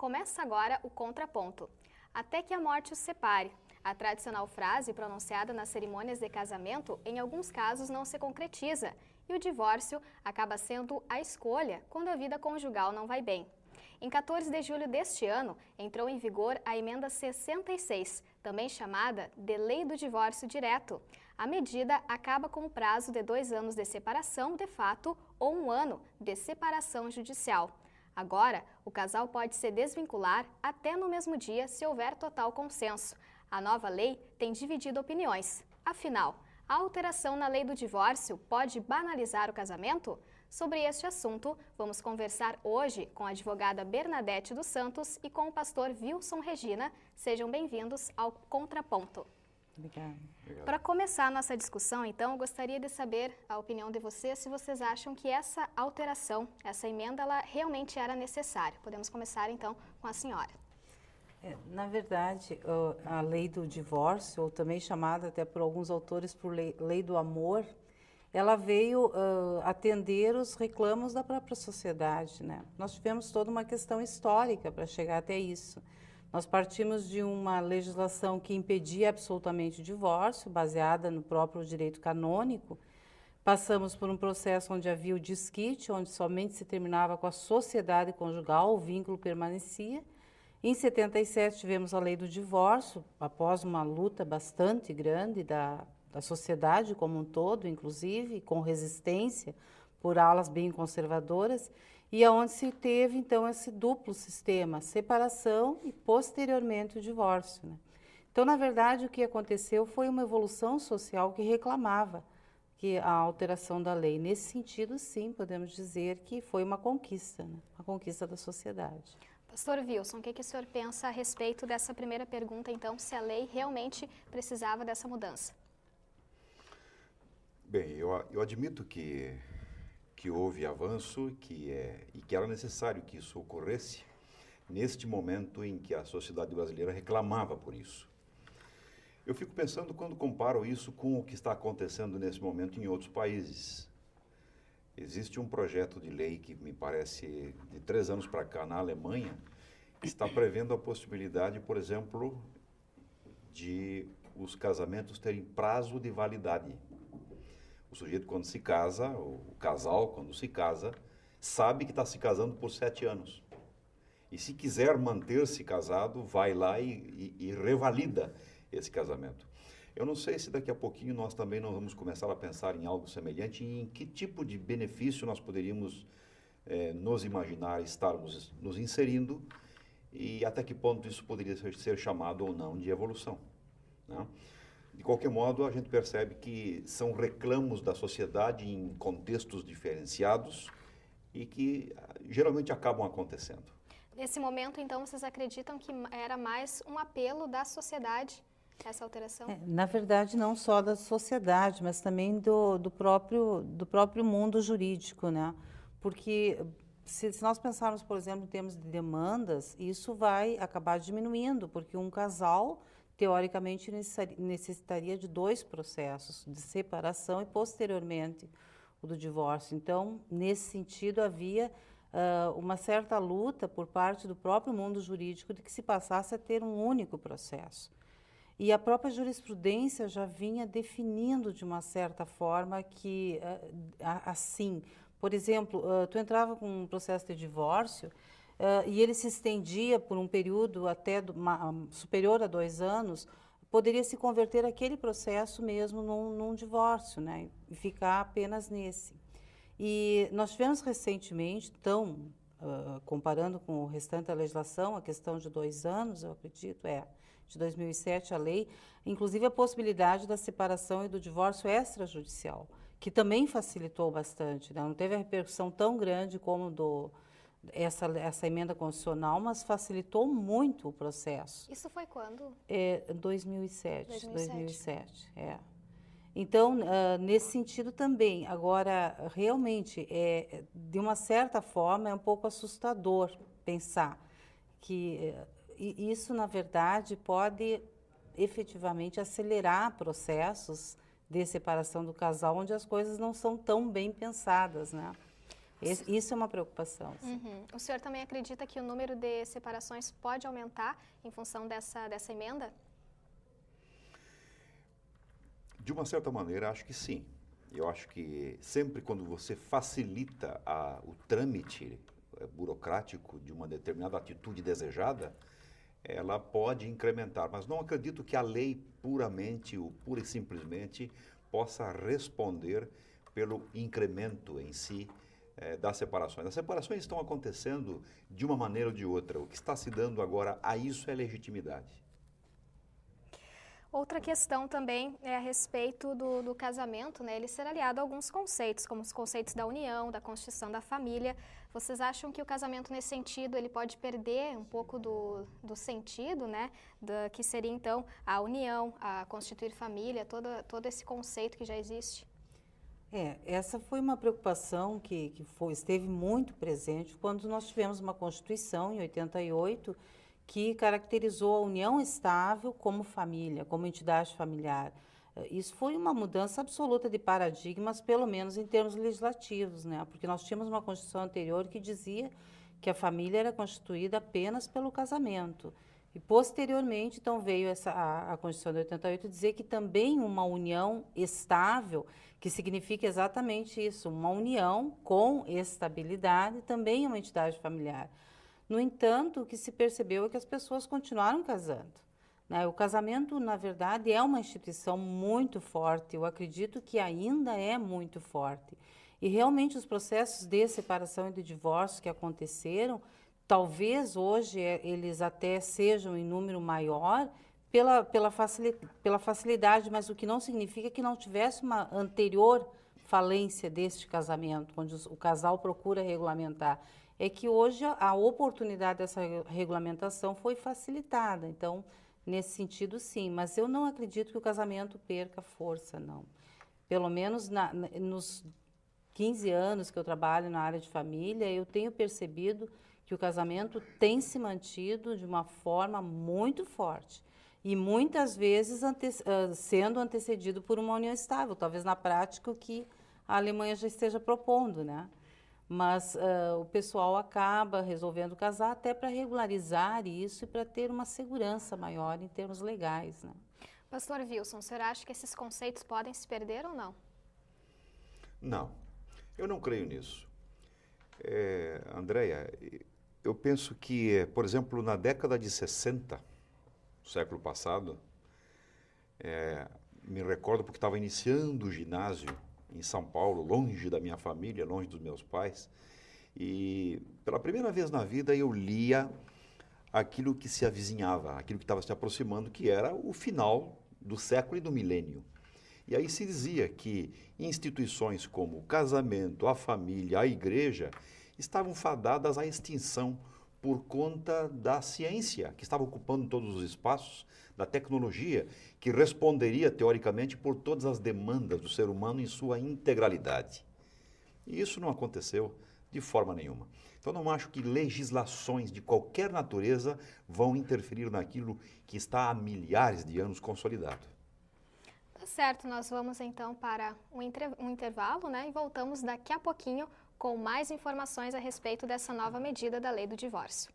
Começa agora o Contraponto. Até que a morte os separe. A tradicional frase pronunciada nas cerimônias de casamento, em alguns casos, não se concretiza. E o divórcio acaba sendo a escolha quando a vida conjugal não vai bem. Em 14 de julho deste ano, entrou em vigor a Emenda 66, também chamada de Lei do Divórcio Direto. A medida acaba com o prazo de 2 anos de separação de fato ou 1 ano de separação judicial. Agora, o casal pode se desvincular até no mesmo dia se houver total consenso. A nova lei tem dividido opiniões. Afinal, a alteração na lei do divórcio pode banalizar o casamento? Sobre este assunto, vamos conversar hoje com a advogada Bernadette dos Santos e com o pastor Wilson Regina. Sejam bem-vindos ao Contraponto. Obrigada. Para começar a nossa discussão, então, eu gostaria de saber a opinião de vocês, se vocês acham que essa alteração, essa emenda, ela realmente era necessária. Podemos começar, então, com a senhora. Na verdade, a lei do divórcio, ou também chamada até por alguns autores por lei do amor, ela veio atender os reclamos da própria sociedade, né? Nós tivemos toda uma questão histórica para chegar até isso. Nós partimos de uma legislação que impedia absolutamente o divórcio, baseada no próprio direito canônico. Passamos por um processo onde havia o desquite, onde somente se terminava com a sociedade conjugal, o vínculo permanecia. Em 77 tivemos a lei do divórcio, após uma luta bastante grande da sociedade como um todo, inclusive, com resistência por alas bem conservadoras, e aonde se teve, então, esse duplo sistema, separação e, posteriormente, o divórcio, né? Então, na verdade, o que aconteceu foi uma evolução social que reclamava que a alteração da lei. Nesse sentido, sim, podemos dizer que foi uma conquista, né? Uma conquista da sociedade. Pastor Wilson, o que o senhor pensa a respeito dessa primeira pergunta, então, se a lei realmente precisava dessa mudança? Bem, eu admito que houve avanço e que era necessário que isso ocorresse neste momento em que a sociedade brasileira reclamava por isso. Eu fico pensando quando comparo isso com o que está acontecendo nesse momento em outros países. Existe um projeto de lei que me parece de 3 anos para cá na Alemanha, que está prevendo a possibilidade, por exemplo, de os casamentos terem prazo de validade. O sujeito, quando se casa, o casal, quando se casa, sabe que está se casando por 7 anos. E se quiser manter-se casado, vai lá e revalida esse casamento. Eu não sei se daqui a pouquinho nós também não vamos começar a pensar em algo semelhante e em que tipo de benefício nós poderíamos nos imaginar estarmos nos inserindo e até que ponto isso poderia ser chamado ou não de evolução, né? De qualquer modo, a gente percebe que são reclamos da sociedade em contextos diferenciados e que geralmente acabam acontecendo. Nesse momento, então, vocês acreditam que era mais um apelo da sociedade, essa alteração? Na verdade, não só da sociedade, mas também do próprio mundo jurídico, né? Porque se nós pensarmos, por exemplo, em termos de demandas, isso vai acabar diminuindo, porque um casal teoricamente necessitaria de 2 processos, de separação e, posteriormente, o do divórcio. Então, nesse sentido, havia uma certa luta por parte do próprio mundo jurídico de que se passasse a ter um único processo. E a própria jurisprudência já vinha definindo, de uma certa forma, que, assim, por exemplo, tu entrava com um processo de divórcio, e ele se estendia por um período até superior a 2 anos, poderia se converter aquele processo mesmo num divórcio, né? E ficar apenas nesse. E nós tivemos recentemente, então, comparando com o restante da legislação, a questão de 2 anos, eu acredito, de 2007 a lei, inclusive a possibilidade da separação e do divórcio extrajudicial, que também facilitou bastante, né? Não teve a repercussão tão grande como essa emenda constitucional, mas facilitou muito o processo. Isso foi quando? 2007. Então, nesse sentido também. Agora, realmente, de uma certa forma, é um pouco assustador pensar que isso, na verdade, pode efetivamente acelerar processos de separação do casal, onde as coisas não são tão bem pensadas, né? Isso é uma preocupação. Uhum. O senhor também acredita que o número de separações pode aumentar em função dessa emenda? De uma certa maneira, acho que sim. Eu acho que sempre quando você facilita o trâmite burocrático de uma determinada atitude desejada, ela pode incrementar. Mas não acredito que a lei puramente ou pura e simplesmente possa responder pelo incremento em si das separações. As separações estão acontecendo de uma maneira ou de outra. O que está se dando agora a isso é legitimidade. Outra questão também é a respeito do casamento, né? Ele ser aliado a alguns conceitos, como os conceitos da união, da constituição da família. Vocês acham que o casamento, nesse sentido, ele pode perder um pouco do sentido, né? Que seria, então, a união, a constituir família, todo esse conceito que já existe? Essa foi uma preocupação que esteve muito presente quando nós tivemos uma Constituição, em 88, que caracterizou a união estável como família, como entidade familiar. Isso foi uma mudança absoluta de paradigmas, pelo menos em termos legislativos, né? Porque nós tínhamos uma Constituição anterior que dizia que a família era constituída apenas pelo casamento. E, posteriormente, então, veio a Constituição de 88 dizer que também uma união estável, que significa exatamente isso, uma união com estabilidade, também é uma entidade familiar. No entanto, o que se percebeu é que as pessoas continuaram casando, né? O casamento, na verdade, é uma instituição muito forte, eu acredito que ainda é muito forte. E realmente os processos de separação e de divórcio que aconteceram, talvez hoje eles até sejam em número maior pela facilidade, mas o que não significa que não tivesse uma anterior falência deste casamento, onde o casal procura regulamentar. É que hoje a oportunidade dessa regulamentação foi facilitada. Então, nesse sentido, sim. Mas eu não acredito que o casamento perca força, não. Pelo menos nos 15 anos que eu trabalho na área de família, eu tenho percebido que o casamento tem se mantido de uma forma muito forte. E muitas vezes sendo antecedido por uma união estável. Talvez na prática o que a Alemanha já esteja propondo, né? Mas o pessoal acaba resolvendo casar até para regularizar isso e para ter uma segurança maior em termos legais, né? Pastor Wilson, o senhor acha que esses conceitos podem se perder ou não? Não, eu não creio nisso. Andréia, eu penso que, por exemplo, na década de 60, do século passado, me recordo porque estava iniciando o ginásio em São Paulo, longe da minha família, longe dos meus pais, e pela primeira vez na vida eu lia aquilo que se avizinhava, aquilo que estava se aproximando, que era o final do século e do milênio. E aí se dizia que instituições como o casamento, a família, a igreja, estavam fadadas à extinção por conta da ciência, que estava ocupando todos os espaços, da tecnologia, que responderia, teoricamente, por todas as demandas do ser humano em sua integralidade. E isso não aconteceu de forma nenhuma. Então, não acho que legislações de qualquer natureza vão interferir naquilo que está há milhares de anos consolidado. Tá certo, nós vamos então para um intervalo, né? E voltamos daqui a pouquinho com mais informações a respeito dessa nova medida da Lei do Divórcio.